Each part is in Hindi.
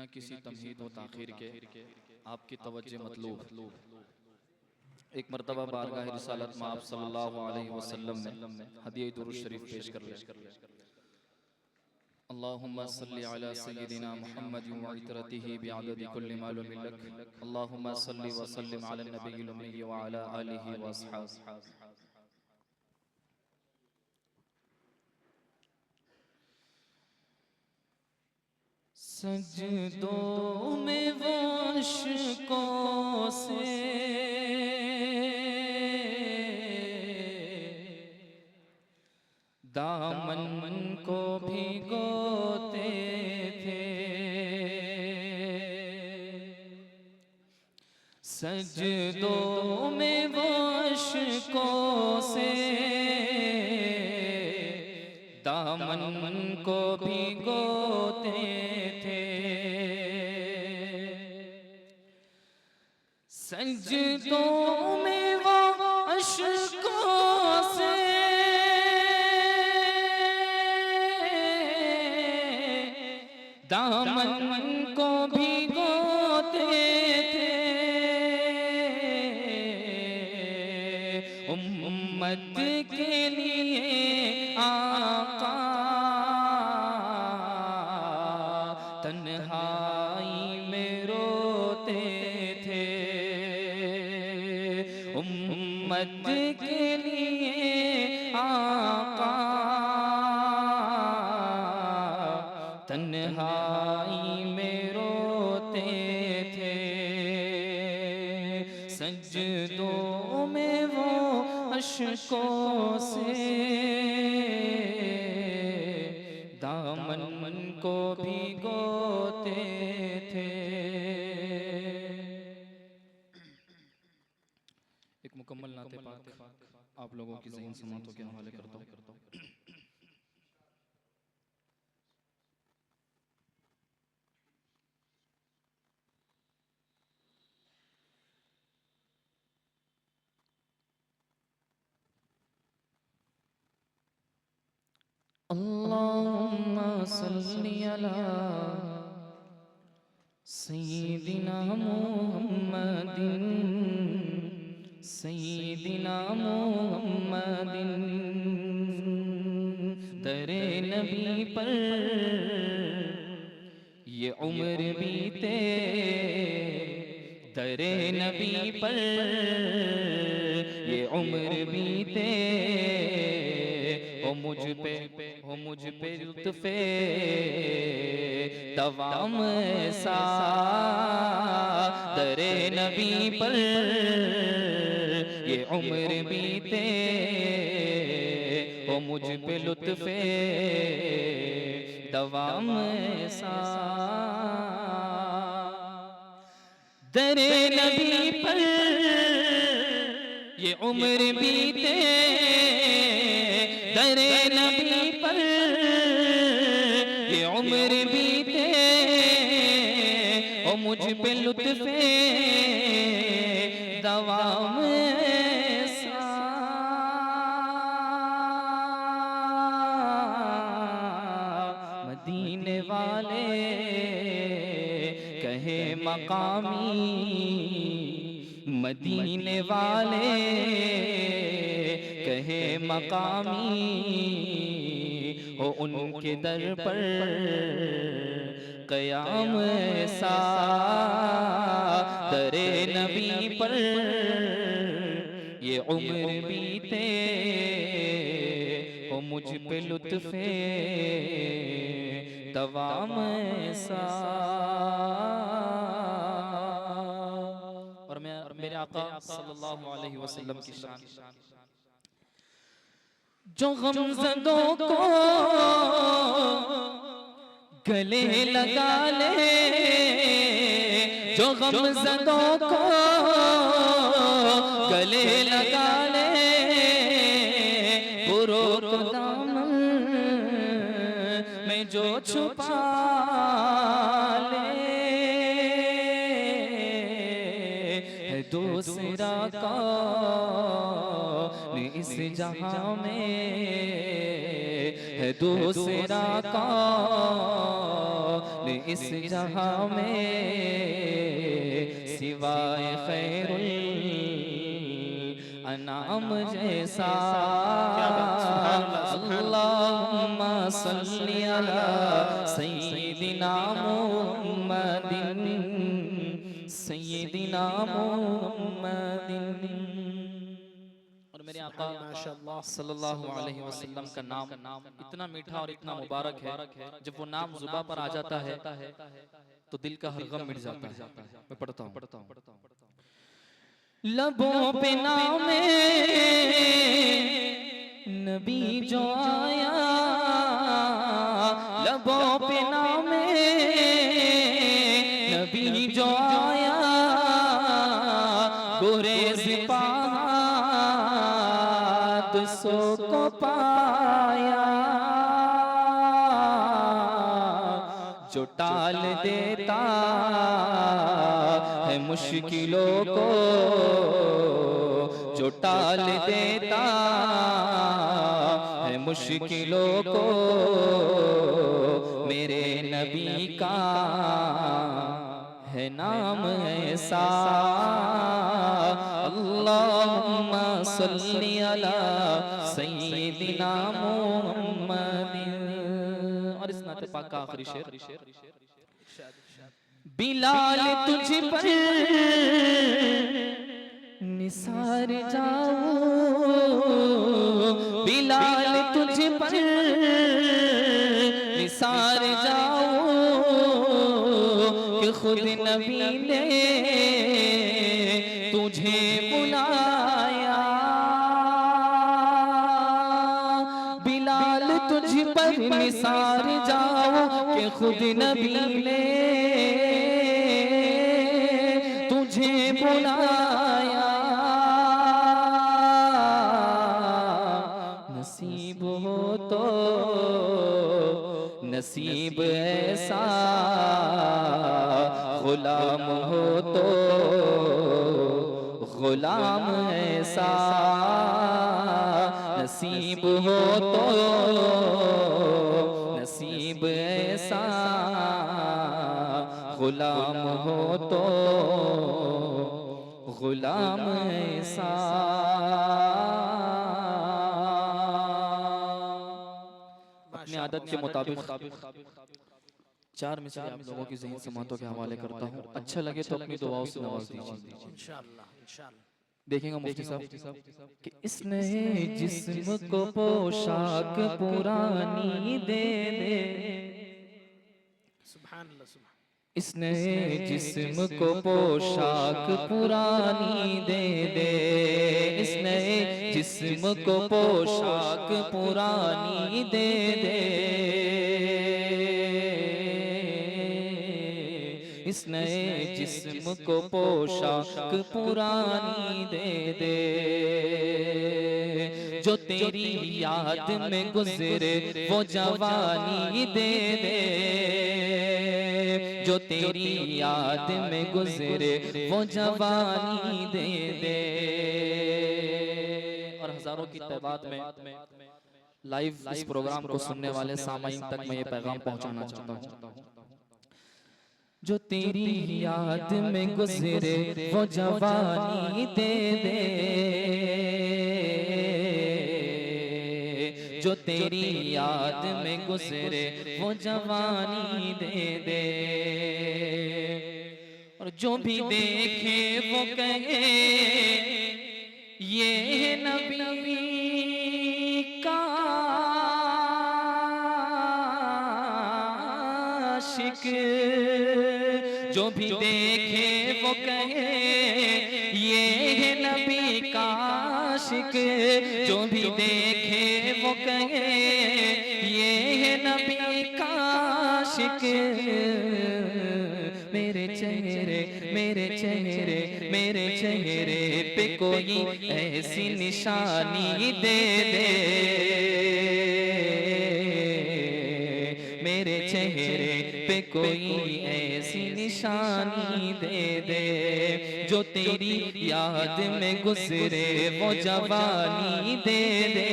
बिना किसी तमहीद व ताख़ीर के आपकी तवज्जो मतलूब। एक मरतबा बारगाह रिसालत में आप सल्लल्लाहु अलैहि वसल्लम में हदिया दुरूद शरीफ पेश कर ले। अल्लाहुम्मा सल्लि अला सय्यिदिना मुहम्मद व इतरतिही बिअददि कुल्लि मालूमिन लक। अल्लाहुम्मा सल्लि व सल्लिम अला नबिय्यिल उम्मी व अला आलिहि व अस्हाबिही। सजदों में वो अश्कों से दामन को भिगोते थे, सजदों में वो अश्कों से दामन को भिगोते थे। सजदों में वो अश्कों से दामन को भिगोते थे। उम्मत के लिए आका तन्हाई में रोते थे। उम्मत के लिए आका तन्हाई में रोते थे। सजदों में वो अश्कों से दामन को भिगोते थे। एक मुकम्मल नाते पाक आप लोगों की ज़हीन समातों के हवाले करता हूँ। अल्लाहुम्मा सल्ली अला सय्यिदिना मुहम्मदिन सय्यिदिना मुहम्मदिन। दरे नबी पर ये उम्र बीते, दरे नबी पर ये उम्र बीते। हो मुझ पे लुत्फ़े दवाम सा, दरे नबी पर ये उम्र बीते। हो मुझ पे लुत्फ़े दवाम सा, दरे नबी पर ये उम्र बीते। दरे नबी पर ये उम्र बीते। ओ मुझ पे लुत्फ़े दवाम सा, मदीने वाले कहे मकामी, मदीने वाले कहे मकामी। हो उनके दर पर क़याम सा, दरे नबी पर ये उम्र बीते। हो मुझ पे लुत्फ़े दवाम सा। और मेरे आका सल्लल्लाहु अलैहि वसल्लम की शान, जो गमज़दों को गले लगा ले, जो गमज़दों को गले लगा ले। बुरों को दामन में जो छुपा ले, दूसरा का इस जहां में है दूसरा कौन इस जहां में सिवाय खैरुल अनाम जैसा। अल्लाहुम्मा सल्ली अला सय्यिदिना मुहम्मदिन सय्यिदिना मुहम्मदिन। और मेरे आका सल्लल्लाहु अलैहि वसल्लम का नाम इतना मीठा और इतना मुबारक है, जब वो नाम जुबान पर आ जाता है तो दिल का हर गम मिट जाता है। मैं पढ़ता हूँ। लबों पे नाम नबी जो आया, लबों पे नाम नबी जो आया, गुरेज़ सो को पाया। जो टाल देता है मुश्किलों को, जो टाल देता है मुश्किलों को, मेरे नबी का है नाम ऐसा। अल्लाहुम्मा सल्ली अला सय्यिदिना मुहम्मदिन। और इस नाते पाक का आखिरी शेर। बिलाल तुझ पर निसार जाऊं, बिलाल तुझ पर निसार जाऊं कि खुद नबी ने तुझे बुलाया। बिलाल तुझ पर निसार जाऊं कि खुद नबी ने तुझे बुलाया। नसीब हो तो नसीब ऐसा, गुलाम हो तो गुलाम ऐसा। नसीब हो तो नसीब ऐसा, गुलाम हो तो गुलाम ऐसा। अपनी आदत के मुताबिक 4 मिसरे आप लोगों की ज़हन समातों के हवाले करता हूँ। अच्छा लगे तो अपनी दुआओं से नवाज दीजिए इंशाअल्लाह। देखेंगे मुफ्ती साहब कि इसने जिस्म को पोशाक पुरानी दे दे, इसने जिस्म को पोशाक पुरानी दे दे, इसने जिस्म को पोशाक पुरानी दे दे, इस नए जिस्म को पोशाक पुरानी दे दे। जो तेरी याद में गुजरे वो जवानी दे दे, जो तेरी याद में गुजरे वो जवानी दे दे। और हजारों की तादाद में लाइव इस प्रोग्राम को सुनने वाले सामाईन तक मैं ये पैगाम पहुंचाना चाहता हूँ। जो तेरी याद में गुजरे वो जवानी दे दे, जो तेरी याद में गुजरे वो जवानी दे दे। और जो भी देखे वो कहे ये नबी का आशिक, जो भी देखे वो कहे ये है नबी का आशिक, जो भी देखे वो कहे ये है नबी का आशिक। मेरे चेहरे मेरे चेहरे मेरे चेहरे पे कोई ऐसी निशानी दे दे, मेरे चेहरे पे कोई ऐसी निशानी निशानी दे दे, जो तेरी याद में गुजरे वो जवानी दे दे।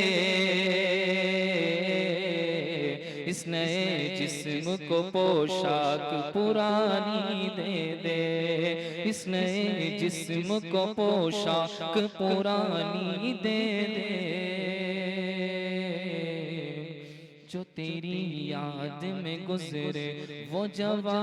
इस नए जिस्म को पोशाक पुरानी दे दे, इस नए जिस्म को पोशाक पुरानी दे दे, जो तेरी याद में गुजरे वो जवानी